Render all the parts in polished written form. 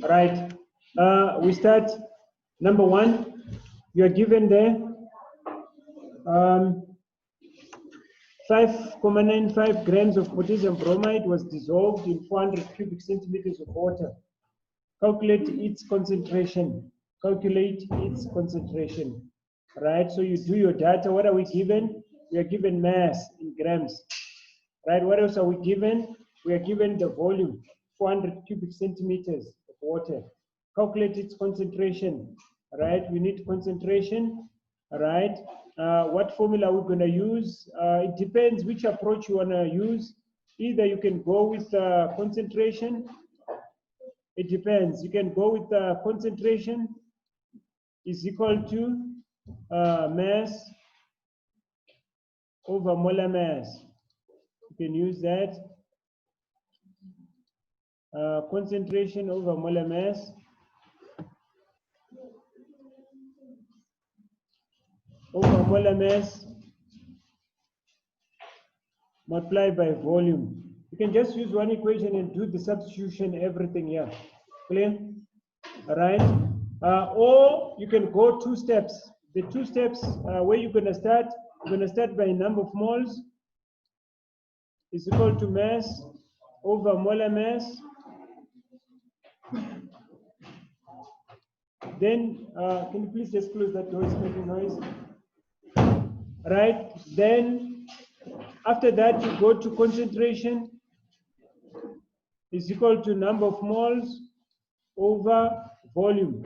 All right. We start. Number one, you are given there 5.95 grams of potassium bromide was dissolved in 400 cubic centimeters of water. Calculate its concentration. Calculate its concentration. Right. So you do your data. What are we given? We are given mass in grams. Right. What else are we given? We are given the volume, 400 cubic centimeters of water. Calculate its concentration. Right. We need concentration. All right. What formula are we going to use? It depends which approach you want to use. Either you can go with concentration. It depends. You can go with concentration is equal to mass over molar mass. You can use that. Concentration over molar mass over molar mass multiplied by volume. You can just use one equation and do the substitution, everything here. Clear? All right. Or you can go two steps. The two steps where you're going to start by number of moles is equal to mass over molar mass. Then, can you please just close that door? It's making noise. Right. Then, after that, you go to concentration is equal to number of moles over volume.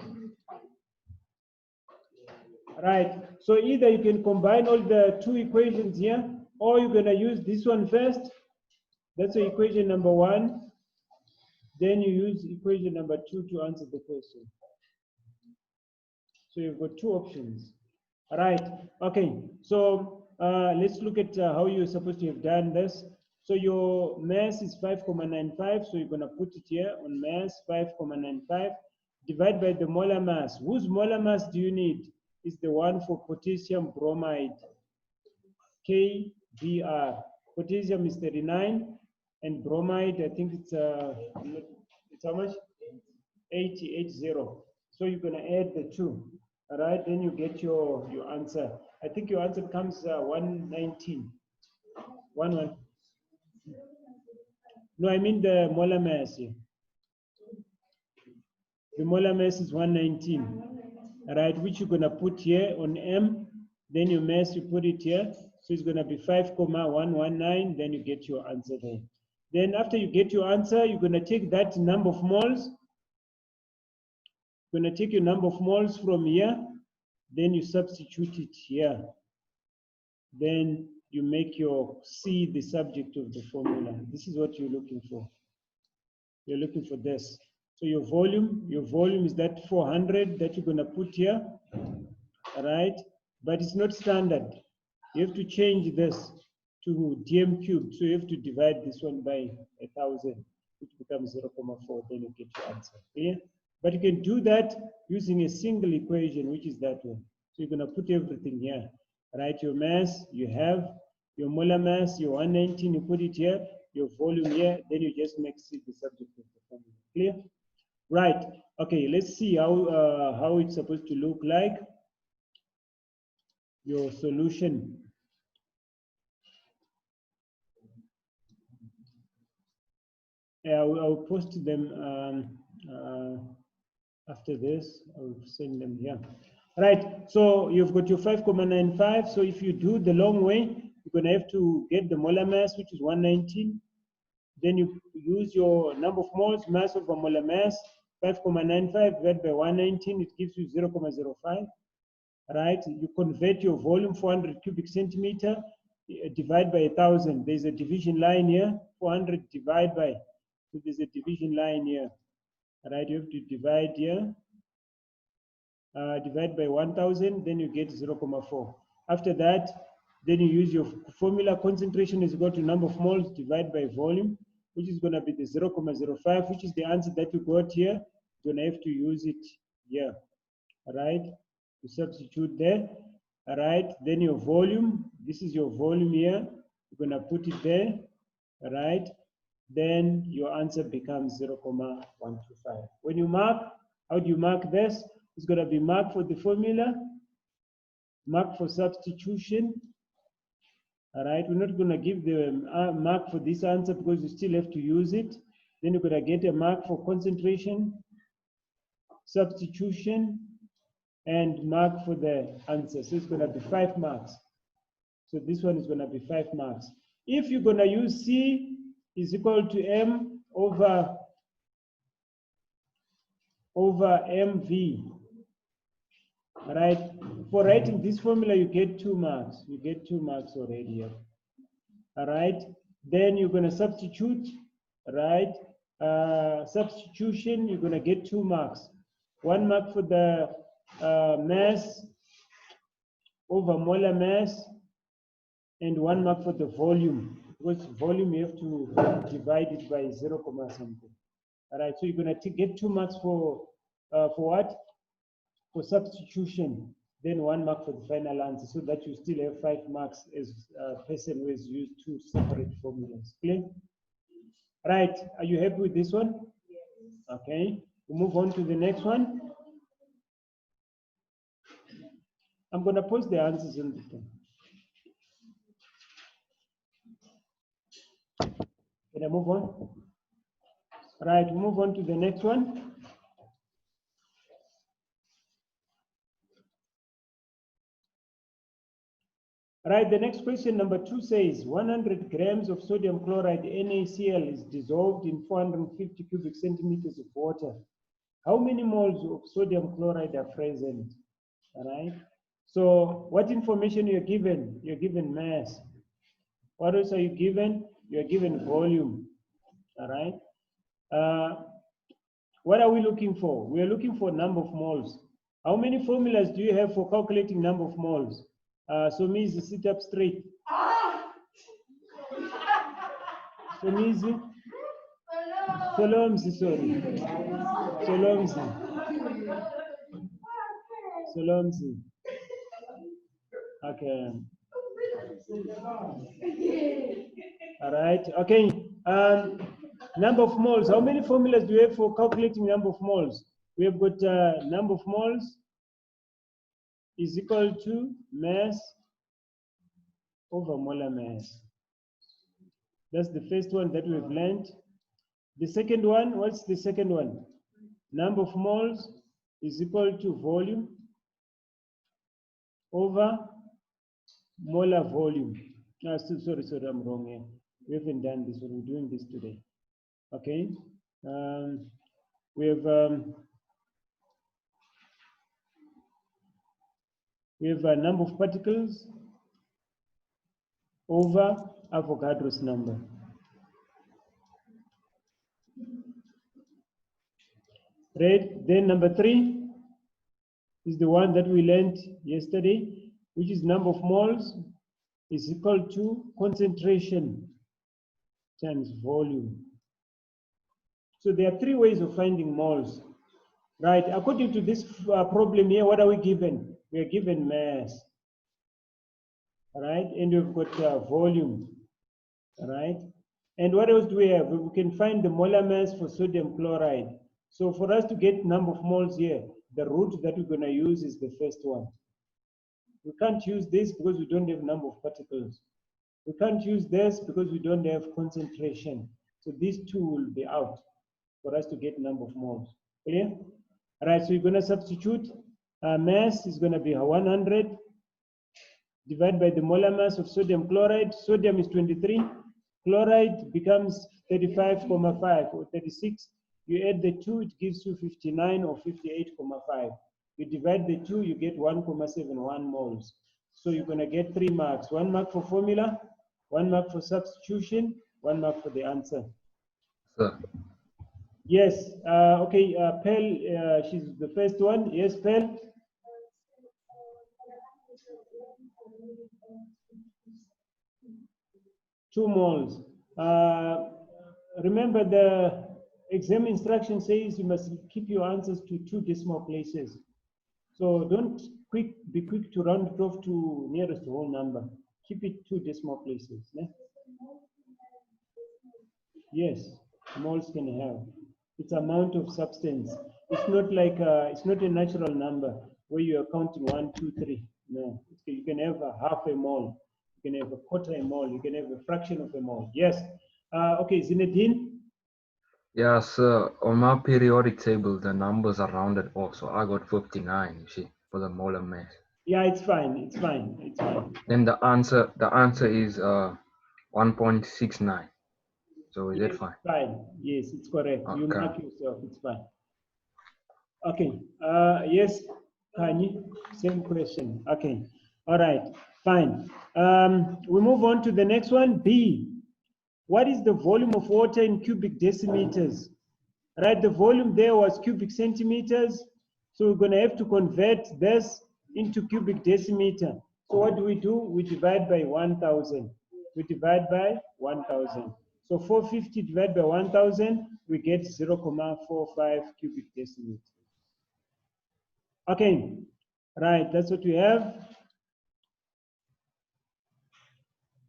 Right. So either you can combine all the two equations here, or you're going to use this one first. That's the equation number one. Then you use equation number two to answer the question. So you've got two options. All right. Okay. So let's look at how you're supposed to have done this. So your mass is 5.95. So you're going to put it here on mass 5.95. Divide by the molar mass. Whose molar mass do you need? Is the one for potassium bromide, KBr. Potassium is 39, and bromide, I think it's how much? 80. So you're going to add the two. All right, then you get your answer. I think your answer comes 119. 1. No, I mean the molar mass here. The molar mass is 119. All right, which you're going to put here on M. Then your mass, you put it here. So it's going to be 5.119. Then you get your answer there. Then after you get your answer, you're going to take that number of moles. You're going to take your number of moles from here. Then you substitute it here. Then you make your C the subject of the formula. This is what you're looking for. You're looking for this. So your volume is that 400 that you're going to put here. All right. But it's not standard. You have to change this to dm cubed. So you have to divide this one by 1,000, which becomes 0.4. Then you get your answer. Clear? But you can do that using a single equation, which is that one. So you're going to put everything here. Right? Your mass, you have your molar mass, your 119, you put it here, your volume here, then you just make C the subject of the formula. Clear? Right. Okay, let's see how it's supposed to look like. Your solution. I'll post them after this. I'll send them here. Right, so you've got your 5.95. So if you do the long way, you're going to have to get the molar mass, which is 119. Then you use your number of moles, mass over molar mass, 5.95 divided by 119, it gives you 0.05. Right, you convert your volume, 400 cubic centimeter, divide by 1,000. There's a division line here, 400 divide by, so there's a division line here. Right, you have to divide here. Divide by 1,000, then you get 0.4. After that, then you use your formula. Concentration is equal to number of moles divided by volume, which is going to be the 0.05, which is the answer that you got here. You're going to have to use it here. All right, you substitute there. All right, then your volume. This is your volume here. You're going to put it there. All right, then your answer becomes 0.125. When you mark, how do you mark this? It's going to be marked for the formula, mark for substitution. All right, we're not going to give the mark for this answer because you still have to use it. Then you're going to get a mark for concentration, substitution, and mark for the answer. So it's going to be 5 marks. So this one is going to be 5 marks. If you're going to use C is equal to M over MV. All right. For writing this formula, you get 2 marks. You get 2 marks already here. All right. Then you're going to substitute. Right. Substitution, you're going to get 2 marks. 1 mark for the mass over molar mass, and 1 mark for the volume. Because volume, you have to divide it by 0, something. All right. So you're going to get 2 marks for what? For substitution, then 1 mark for the final answer, so that you still have 5 marks as a person who has used 2 separate formulas. Clear? Right, are you happy with this one? Yes. Okay, we'll move on to the next one. I'm going to post the answers in the thing. Can I move on? Right, we'll move on to the next one. Right, the next question, number 2, says 100 grams of sodium chloride NaCl is dissolved in 450 cubic centimeters of water. How many moles of sodium chloride are present? All right. So what information you're given? You're given mass. What else are you given? You're given volume. All right. What are we looking for? We are looking for number of moles. How many formulas do you have for calculating number of moles? So means sit up straight. So means Solomzi, sorry. Solomzi. Okay. All right. Okay. Number of moles. How many formulas do we have for calculating number of moles? We have got number of moles is equal to mass over molar mass. That's the first one that we've learned. The second one, what's the second one? Number of moles is equal to volume over molar volume. Sorry, I'm wrong here. We haven't done this, we're doing this today. Okay. We have a number of particles over Avogadro's number. Right. Then number 3 is the one that we learned yesterday, which is number of moles is equal to concentration times volume. So there are 3 ways of finding moles. Right. According to this problem here, what are we given? We are given mass. All right. And we've got volume. All right. And what else do we have? We can find the molar mass for sodium chloride. So for us to get number of moles here, the root that we're going to use is the first one. We can't use this because we don't have number of particles. We can't use this because we don't have concentration. So these 2 will be out for us to get number of moles. Clear? All right, so you're going to substitute. Mass is going to be 100 divided by the molar mass of sodium chloride. Sodium is 23. Chloride becomes 35,5 or 36. You add the 2, it gives you 59 or 58,5. You divide the 2, you get 1,71 moles. So you're going to get 3 marks. 1 mark for formula, 1 mark for substitution, 1 mark for the answer. Sir. Yes. Okay. Pearl, she's the first one. Yes, Pearl. Two moles. Remember, the exam instruction says you must keep your answers to 2 decimal places. So don't be quick to round it off to nearest whole number. Keep it 2 decimal places. Ne? Yes, moles can have. It's amount of substance. It's not like it's not a natural number where you are counting 1, 2, 3. No, you can have a half a mole. You can have a quarter a mole. You can have a fraction of a mole. Yes. Okay, Zinedine. Yeah, sir. On my periodic table, the numbers are rounded off, so I got 59. You see, for the molar mass. Yeah, it's fine. It's fine. It's fine. Then the answer is 1.69. So is it Yes, fine? it's fine. Yes, it's correct. You Okay. mark yourself. It's fine. Okay. Yes, Kanye, same question. Okay. All right. Fine. We move on to the next one. B. What is the volume of water in cubic decimeters? Right. The volume there was cubic centimeters. So we're going to have to convert this into cubic decimeter. So what do? We divide by 1,000. We divide by 1,000. So 450 divided by 1,000, we get 0.45 cubic decimeters. Okay, right, that's what we have.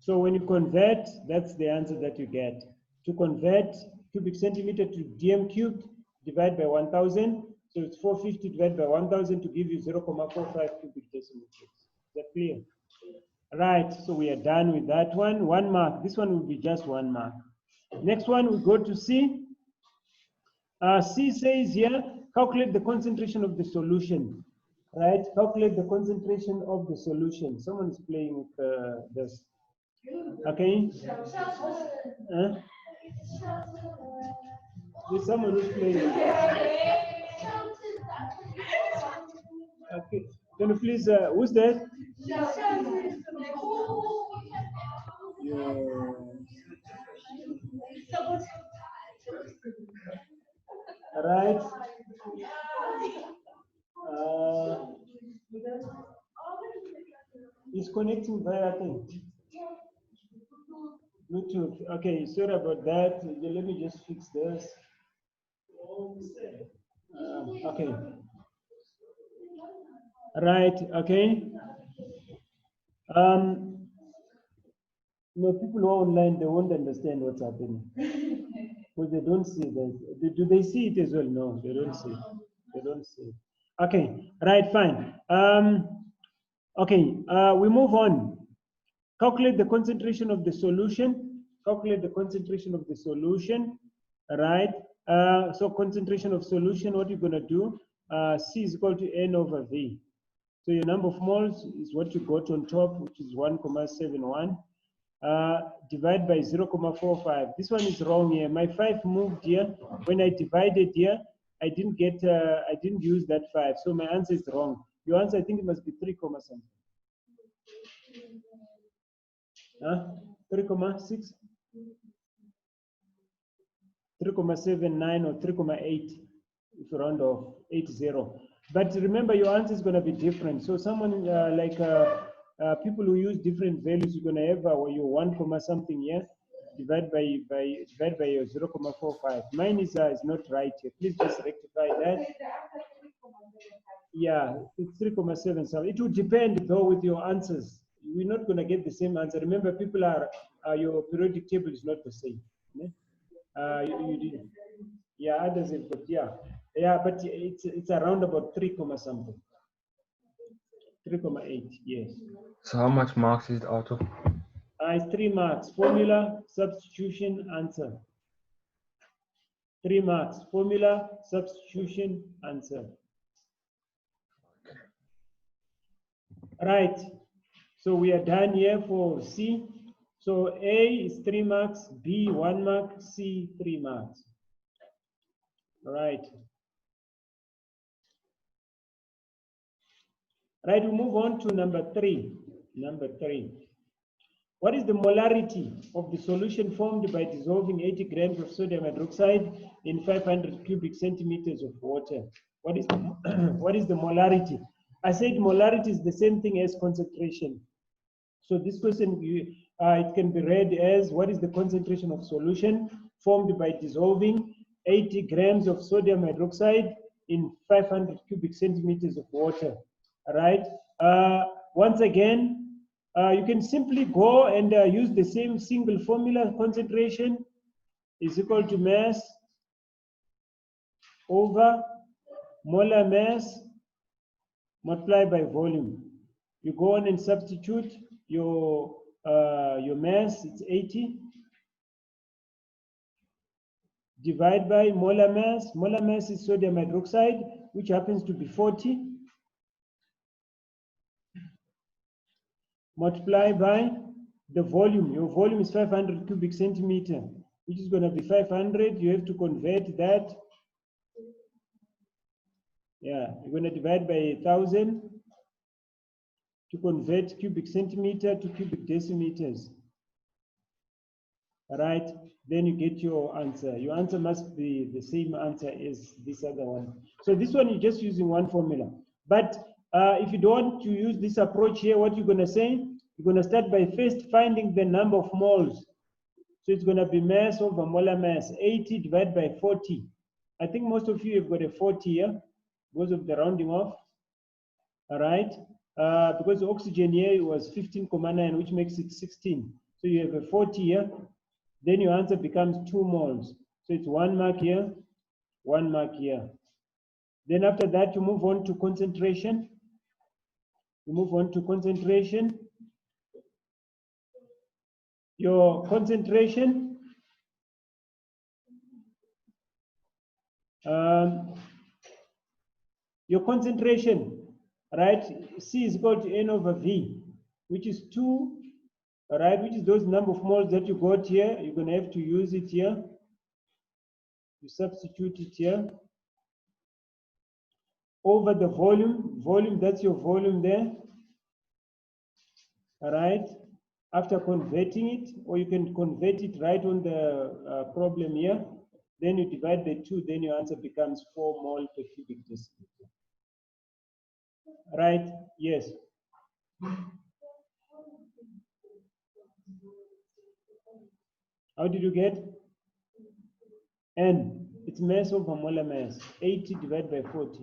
So when you convert, that's the answer that you get. To convert cubic centimeter to dm cubed, divide by 1,000. So it's 450 divided by 1,000 to give you 0.45 cubic decimeters. Is that clear? Right, so we are done with that one. 1 mark. This one will be just 1 mark. Next one, we go to C. C says here, calculate the concentration of the solution. Right, calculate the concentration of the solution. Someone is playing with this. Okay. There's someone who's playing. Okay. Can you please, who's that? Yeah. Right. It's connecting via thing. Bluetooth. Okay, sorry about that. Let me just fix this. Okay. Right. Okay. No, people who are online, they won't understand what's happening because they don't see that. Do they see it as well? No, they don't see it. They don't see it. Okay. Right. Fine. Okay. We move on. Calculate the concentration of the solution. Calculate the concentration of the solution. Right. So concentration of solution, what you're going to do, C is equal to N over V. So your number of moles is what you got on top, which is 1,71. Divide by 0.45. This one is wrong here. My 5 moved here. When I divided here, I didn't use that 5. So my answer is wrong. Your answer, I think it must be 3, something. 3,6? 3,79 or 3,8 if you round off 80. But remember, your answer is going to be different. So someone people who use different values, you're going to have your 1, something here, divide by your 0.45. Mine is not right here. Please just rectify that. Yeah, it's 3,7. So it will depend though with your answers. We're not going to get the same answer. Remember, people are your periodic table is not the same. You did. Yeah, others have got, yeah, but it's around about 3, something. 3,8, yes. So how much marks is it out of? It's 3 marks. Formula, substitution, answer. 3 marks. Formula, substitution, answer. Right. So we are done here for C. So A is 3 marks, B 1 mark, C 3 marks. Right. Right, we move on to number 3. Number 3. What is the molarity of the solution formed by dissolving 80 grams of sodium hydroxide in 500 cubic centimeters of water? What is the molarity? I said molarity is the same thing as concentration. So this question, it can be read as, what is the concentration of solution formed by dissolving 80 grams of sodium hydroxide in 500 cubic centimeters of water? All right. Once again, you can simply go and use the same single formula concentration. is equal to mass over molar mass multiplied by volume. You go on and substitute your mass, it's 80, divide by molar mass. Molar mass is sodium hydroxide, which happens to be 40, multiply by the volume. Your volume is 500 cubic centimeter, which is going to be 500. You have to convert that. Yeah, you're going to divide by 1,000 to convert cubic centimeter to cubic decimeters. All right, then you get your answer. Your answer must be the same answer as this other one. So this one, you're just using one formula. But if you don't want to use this approach here, what you're going to say, you're going to start by first finding the number of moles. So it's going to be mass over molar mass, 80 divided by 40. I think most of you have got a 40 here because of the rounding off. All right, because the oxygen here was 15,9, which makes it 16. So you have a 40 here. Then your answer becomes 2 moles. So it's 1 mark here, 1 mark here. Then after that, you move on to concentration. You move on to concentration. Your concentration, right? C is equal to N over V, which is 2, all right, which is those number of moles that you got here. You're going to have to use it here. You substitute it here. Over the volume. Volume, that's your volume there. All right. After converting it, or you can convert it right on the problem here. Then you divide by 2, then your answer becomes 4 mole per cubic decimeter. Right? Yes. How did you get? N. It's mass over molar mass. 80 divided by 40.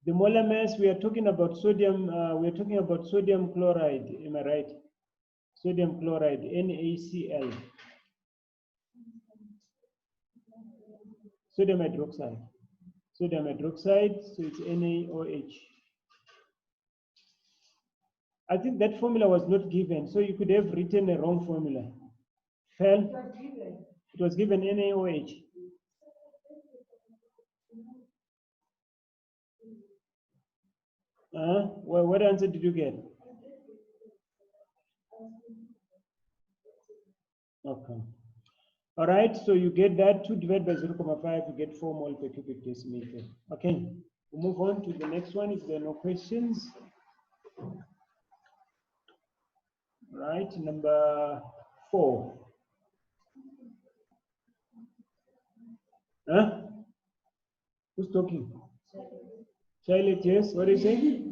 The molar mass, we are talking about sodium. We are talking about sodium chloride. Am I right? Sodium chloride, NaCl. Sodium hydroxide. Sodium hydroxide, so it's NaOH. I think that formula was not given, so you could have written a wrong formula. Hell? It was given NaOH. Well, what answer did you get? Okay. All right, so you get that 2 divided by 0.5, you get 4 mole per cubic decimeter. Okay, we'll move on to the next one if there are no questions. Right, number 4. Huh? Who's talking? Charlotte, yes, what is it?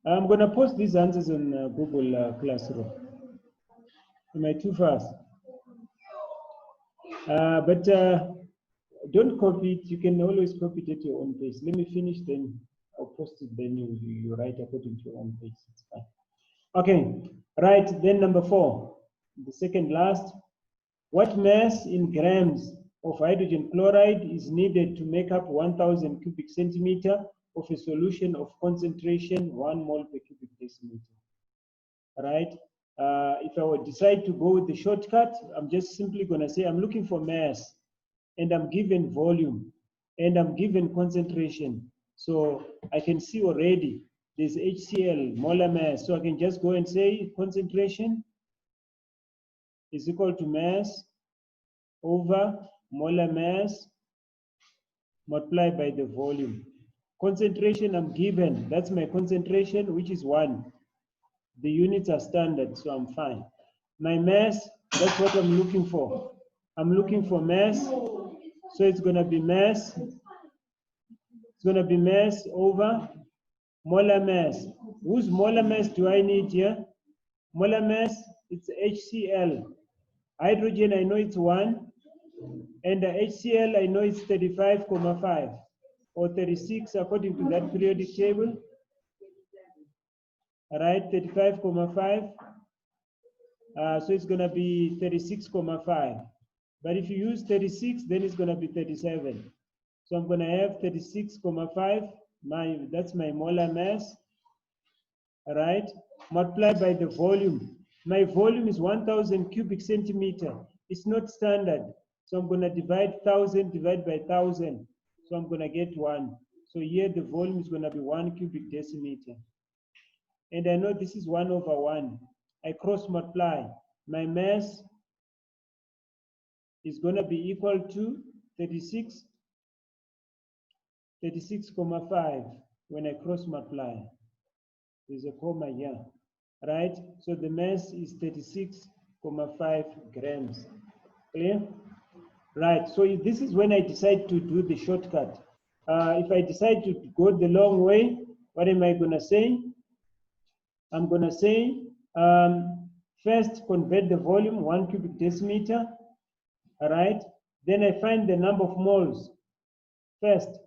I'm going to post these answers on Google Classroom. Am I too fast? But don't copy it. You can always copy it at your own pace. Let me finish, then I'll post it. Then you write according to your own pace. It's fine. Okay, right. Then number 4, the second last. What mass in grams of hydrogen chloride is needed to make up 1,000 cubic centimeter of a solution of concentration 1 mole per cubic decimeter? Right? If I would decide to go with the shortcut, I'm just simply going to say I'm looking for mass, and I'm given volume, and I'm given concentration. So I can see already there's HCl, molar mass. So I can just go and say concentration is equal to mass over molar mass multiplied by the volume. Concentration I'm given, that's my concentration, which is 1. The units are standard, so I'm fine. My mass, that's what I'm looking for. I'm looking for mass, so it's going to be mass. It's going to be mass over molar mass. Whose molar mass do I need here? Molar mass, it's HCl. Hydrogen, I know it's 1. And the HCl, I know it's 35,5 or 36 according to that periodic table. All right, 35,5. So it's going to be 36,5. But if you use 36, then it's going to be 37. So I'm going to have 36,5. That's my molar mass. All right, multiplied by the volume. My volume is 1,000 cubic centimeter. It's not standard. So I'm going to divide 1,000 divided by 1,000. So I'm going to get 1. So here the volume is going to be 1 cubic decimeter. And I know this is 1 over 1. I cross multiply. My mass is going to be equal to 36,5 when I cross multiply. There's a comma here, right? So the mass is 36,5 grams. Clear? Right, so this is when I decide to do the shortcut. If I decide to go the long way, what am I gonna say? I'm gonna say, first convert the volume, 1 cubic decimeter, all right? Then I find the number of moles first,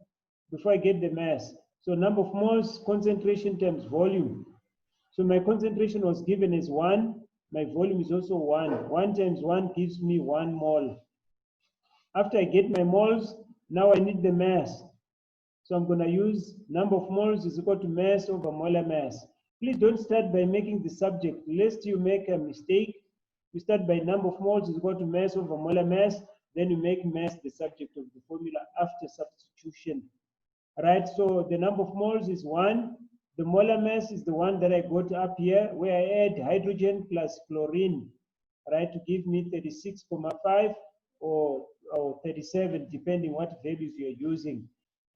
before I get the mass. So number of moles, concentration times volume. So my concentration was given as 1, my volume is also 1. 1 times 1 gives me 1 mole. After I get my moles, now I need the mass. So I'm going to use number of moles is equal to mass over molar mass. Please don't start by making the subject, lest you make a mistake. You start by number of moles is equal to mass over molar mass, then you make mass the subject of the formula after substitution. Right, so the number of moles is 1. The molar mass is the one that I got up here, where I add hydrogen plus chlorine, right, to give me 36,5 or 37, depending what values you're using.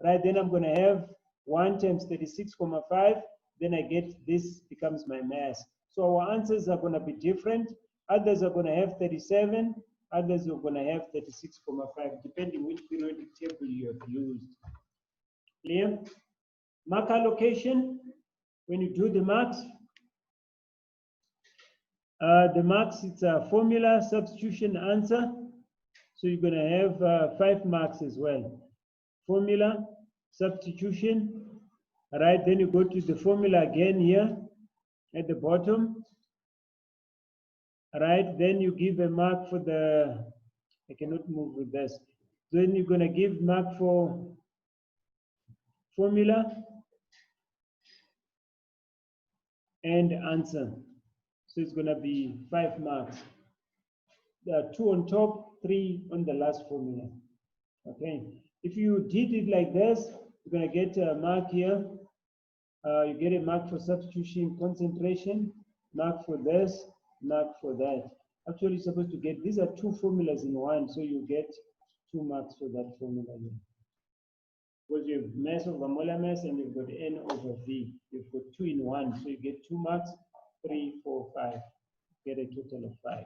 Right, then I'm going to have 1 times 36,5, then I get this becomes my mass. So our answers are going to be different. Others are going to have 37, others are going to have 36,5, depending which periodic table you have used. Clear? Mark allocation, when you do the marks, it's a formula, substitution, answer. So you're going to have 5 marks as well. Formula, substitution, all right, then you go to the formula again here at the bottom. All right, then you give a mark for the, I cannot move with this. Then you're going to give mark for formula and answer. So it's going to be 5 marks. There are 2 on top, 3 on the last formula. Okay. If you did it like this, you're going to get a mark here. You get a mark for substitution, concentration, mark for this, mark for that. Actually, you're supposed to get, these are 2 formulas in one, so you get 2 marks for that formula here. Because you have mass over molar mass and you've got N over V. You've got 2 in 1, so you get 2 marks, 3, 4, 5. Get a total of 5.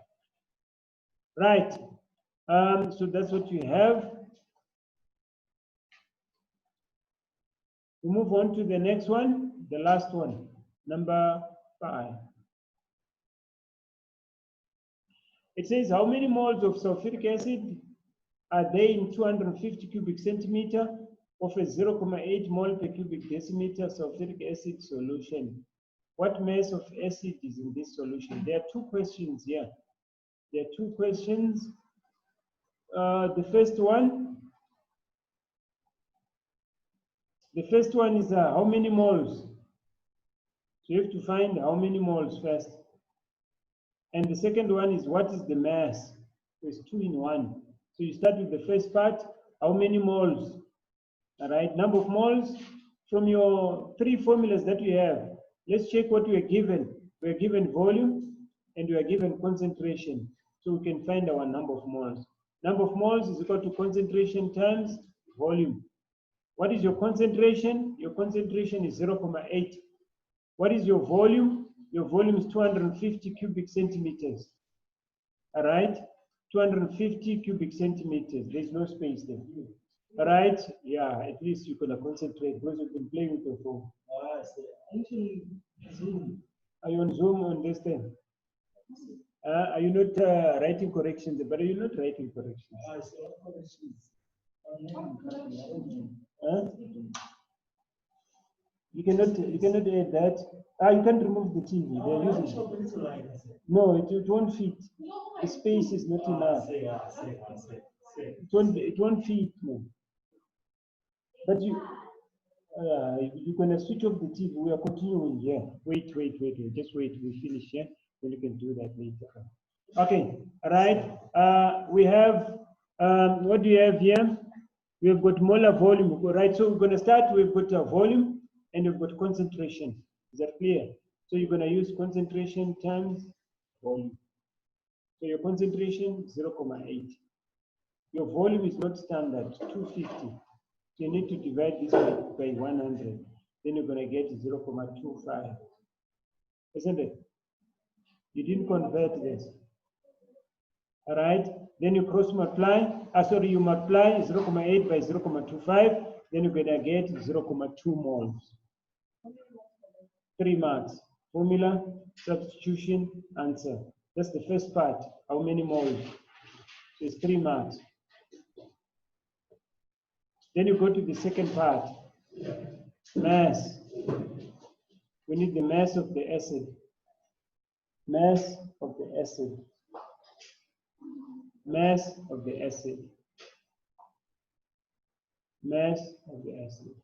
Right. So that's what you have. We move on to the next one, the last one, number 5. It says how many moles of sulfuric acid are there in 250 cubic centimeter of a 0.8 mole per cubic decimeter sulfuric acid solution? What mass of acid is in this solution? There are 2 questions here. There are 2 questions. The first one is how many moles? So you have to find how many moles first. And the second one is what is the mass? So it's 2 in 1. So you start with the first part, how many moles? All right, number of moles from your 3 formulas that you have. Let's check what we are given. We are given volume and we are given concentration. So we can find our number of moles. Number of moles is equal to concentration times volume. What is your concentration? Your concentration is 0.8. What is your volume? Your volume is 250 cubic centimeters. All right, 250 cubic centimeters. There's no space there. All right, yeah, at least you're gonna concentrate because you've been playing with your phone. Zoom. Are you on Zoom on this thing? Are you not writing corrections? But are you not writing corrections? Huh? You cannot add that. You can't remove the TV. They're using it. No, it won't fit. The space is not enough. It won't fit. No. But you're gonna switch off the TV. We are continuing here. Wait. Just wait. We finish here. Then you can do that later. Okay. All right. We have what do you have here? We have got molar volume. Right. So we're gonna start. We've got a volume and we've got concentration. Is that clear? So you're gonna use concentration times volume. So your concentration 0.8. Your volume is not standard 250. So you need to divide this by 100. Then you're going to get 0.25. Isn't it? You didn't convert this. All right. Then you cross multiply. You multiply 0.8 by 0.25. Then you're going to get 0.2 moles. 3 marks. Formula, substitution, answer. That's the first part. How many moles? So it's 3 marks. Then you go to the second part. Mass. We need the mass of the acid. Mass of the acid. Mass of the acid. Mass of the acid.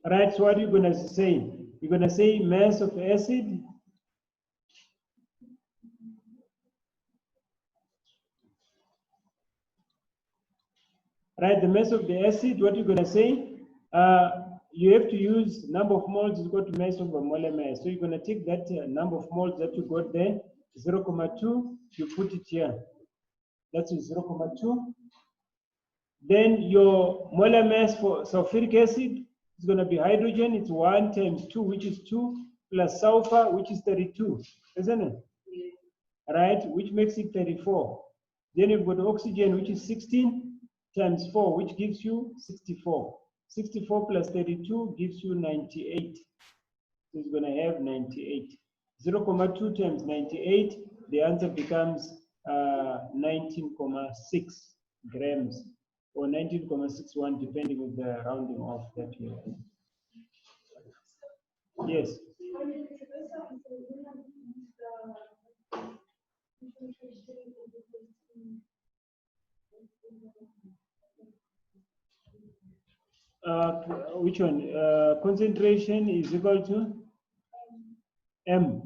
All right, so what are you going to say? You're going to say mass of acid. Right, the mass of the acid, what you're going to say? You have to use number of moles is equal to mass over molar mass. So you're going to take that number of moles that you got there, 0.2, you put it here. That's 0.2. Then your molar mass for sulfuric acid is going to be hydrogen. It's 1 times 2, which is 2, plus sulfur, which is 32, isn't it? Yeah. Right, which makes it 34. Then you've got oxygen, which is 16. Times 4, which gives you 64. 64 plus 32 gives you 98. So it's going to have 98. 0.2 times 98, the answer becomes 19.6 grams or 19.61, depending on the rounding off that you have. Yes. Which one? Concentration is equal to M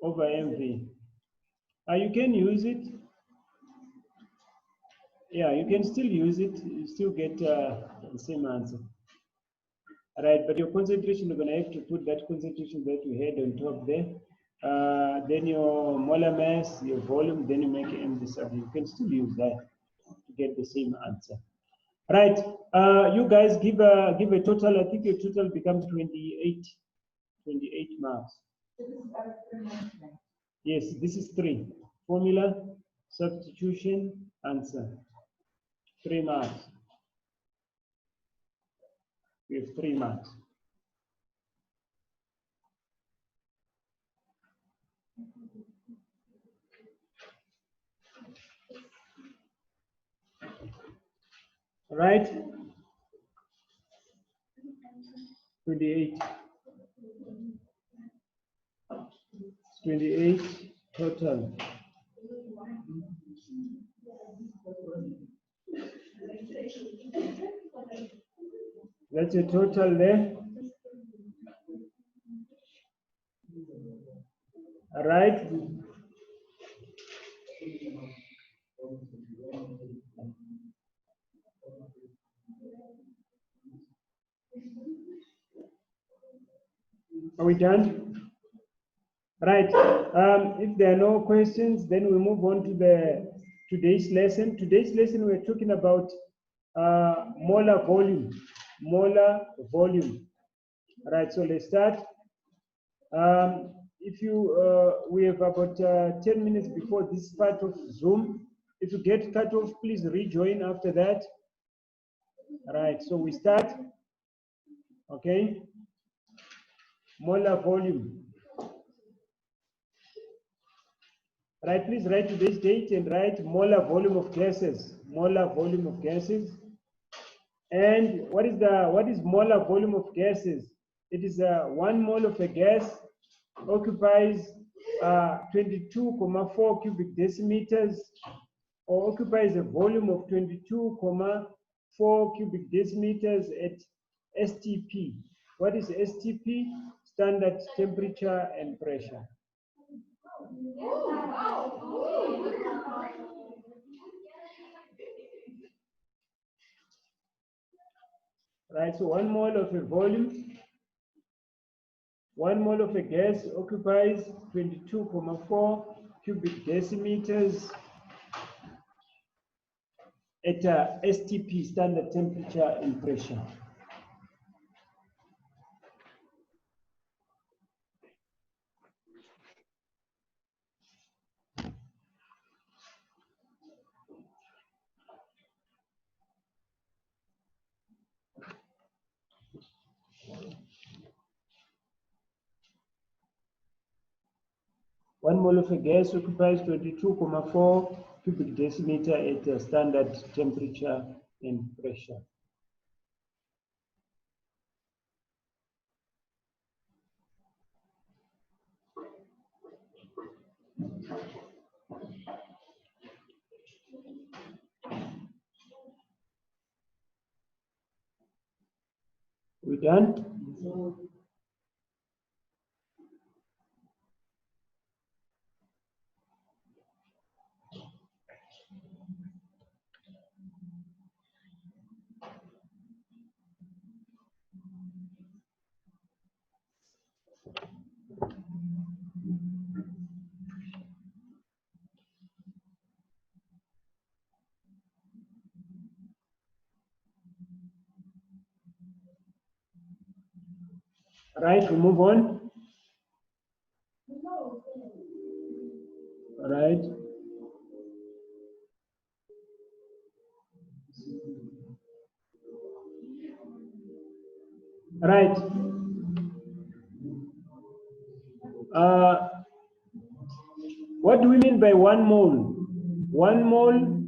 over MV. You can use it. Yeah, you can still use it. You still get the same answer. All right, but your concentration, you're going to have to put that concentration that you had on top there. Then your molar mass, your volume, then you make MV sub. You can still use that to get the same answer. Right, you guys give a total. I think your total becomes 28 marks. Yes, this is 3. Formula, substitution, answer. 3 marks. We have 3 marks. All right. 28. 28 total. That's your total there. All right. Are we done? Right. If there are no questions, then we move on to today's lesson. Today's lesson, we're talking about molar volume. Molar volume. All right. So let's start. We have about 10 minutes before this part of Zoom. If you get cut off, please rejoin after that. All right. So we start. Okay. Molar volume. Right, please write today's date and write molar volume of gases. Molar volume of gases. And what is molar volume of gases? It is 1 mole of a gas occupies 22,4 cubic decimeters, or occupies a volume of 22,4 cubic decimeters at STP. What is STP? Standard temperature and pressure. Right, so 1 mole of a volume, 1 mole of a gas occupies 22,4 cubic decimeters at STP, standard temperature and pressure. One mole of a gas occupies 22,4 cubic decimeter at a standard temperature and pressure. We done? Right, we move on. All right. Right. What do we mean by 1 mole? 1 mole,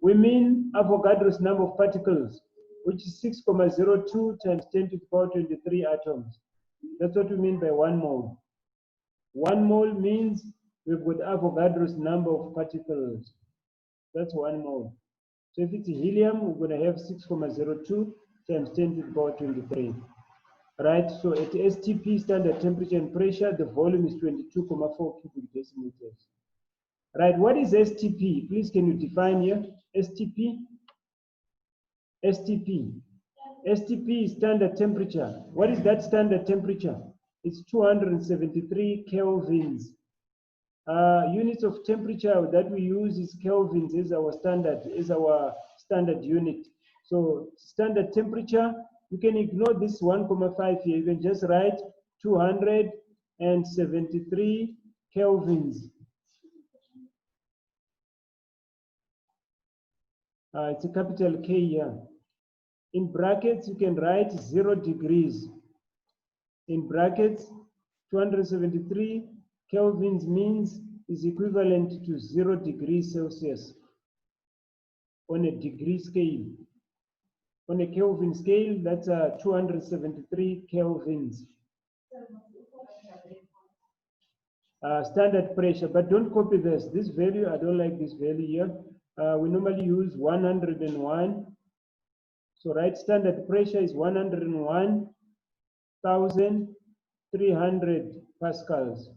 we mean Avogadro's number of particles, which is 6,02 times 10 to the power 23 atoms. That's what we mean by 1 mole. 1 mole means we've got Avogadro's number of particles. That's 1 mole. So if it's helium, we're going to have 6,02 times 10 to the power 23. Right, so at STP, standard temperature and pressure, the volume is 22,4 cubic decimeters. Right, what is STP? Please, can you define here? STP? STP. STP is standard temperature. What is that standard temperature? It's 273 kelvins. Units of temperature that we use is kelvins is our standard unit. So standard temperature, you can ignore this 1,5 here. You can just write 273 kelvins. It's a capital K here. In brackets, you can write 0 degrees. In brackets, 273 kelvins means is equivalent to 0 degrees Celsius on a degree scale. On a Kelvin scale, that's 273 kelvins. Standard pressure, but don't copy this. This value, I don't like this value here. We normally use 101. So right, standard pressure is 101,300 pascals.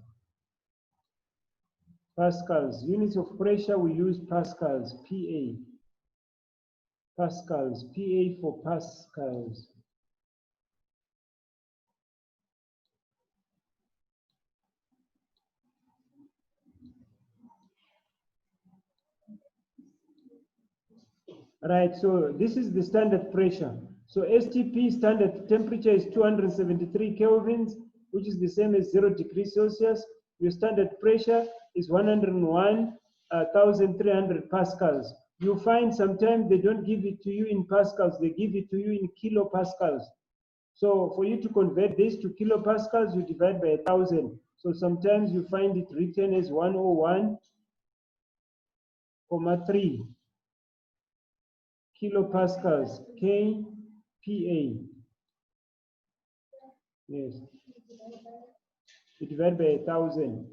Pascals. Units of pressure, we use pascals, PA. Pascals, PA for pascals. Right, so this is the standard pressure. So STP standard temperature is 273 kelvins, which is the same as 0 degrees Celsius. Your standard pressure is 101,300 pascals. You find sometimes they don't give it to you in pascals, they give it to you in kilopascals. So for you to convert this to kilopascals, you divide by 1,000. So sometimes you find it written as 101 3 kilopascals, kPa. Yes. You divide by 1,000.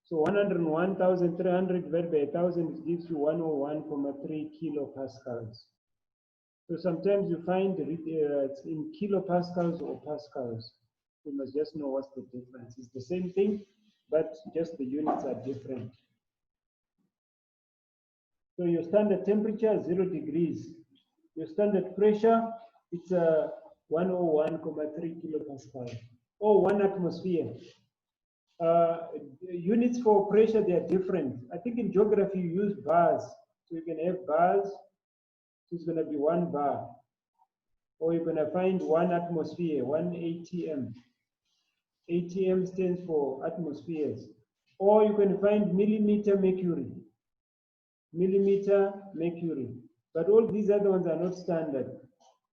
So 101,300 divided by 1,000 gives you 101,3 kilopascals. So sometimes you find it's in kilopascals or pascals. You must just know what's the difference. It's the same thing, but just the units are different. So your standard temperature, 0 degrees. Your standard pressure, it's 101,3 kilopascal, or 1 atmosphere. Units for pressure, they are different. I think in geography you use bars. So you can have bars, so it's going to be 1 bar. Or you're going to find 1 atmosphere, 1 ATM. ATM stands for atmospheres. Or you can find millimeter mercury. Millimeter mercury. But all these other ones are not standard.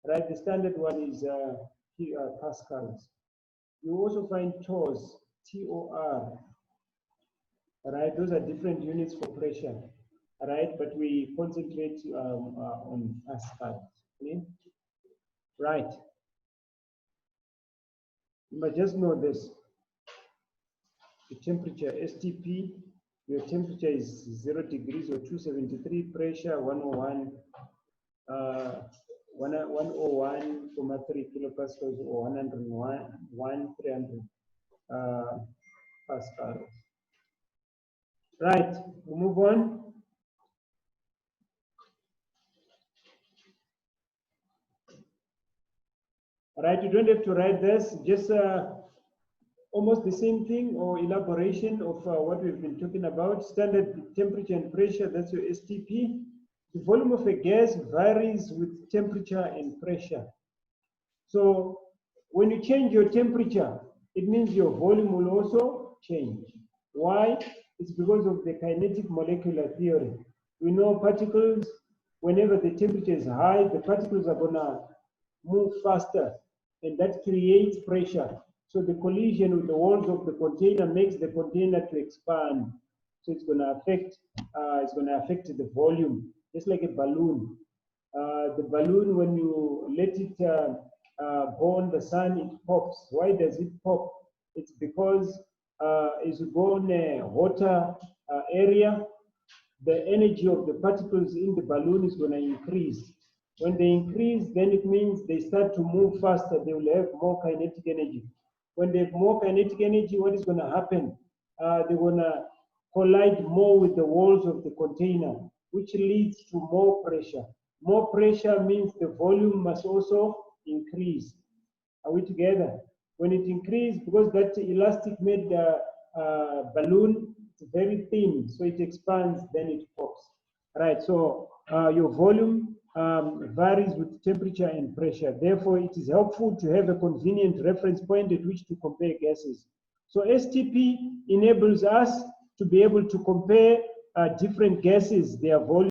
Right? The standard one is pascals. You also find TOR, T-O-R. Right? Those are different units for pressure. Right? But we concentrate on pascals. Okay? Right. But just know this. The temperature, STP, your temperature is 0 degrees or 273, pressure 101, 101,3 kilopascals or 101,300 pascals. Right, we move on. Right, you don't have to write this, just almost the same thing or elaboration of what we've been talking about. Standard temperature and pressure, that's your STP. The volume of a gas varies with temperature and pressure. So when you change your temperature, it means your volume will also change. Why? It's because of the kinetic molecular theory. We know particles, whenever the temperature is high, the particles are going to move faster, and that creates pressure. So the collision with the walls of the container makes the container to expand. So it's going to affect the volume, just like a balloon. The balloon, when you let it go on the sun, it pops. Why does it pop? It's because as you go on a hotter area, the energy of the particles in the balloon is going to increase. When they increase, then it means they start to move faster. They will have more kinetic energy. When they have more kinetic energy, what is going to happen? They're going to collide more with the walls of the container, which leads to more pressure. More pressure means the volume must also increase. Are we together? When it increases, because that elastic made balloon, it's very thin, so it expands, then it pops. Right, so your volume varies with temperature and pressure. Therefore, it is helpful to have a convenient reference point at which to compare gases. So STP enables us to be able to compare different gases, their volume.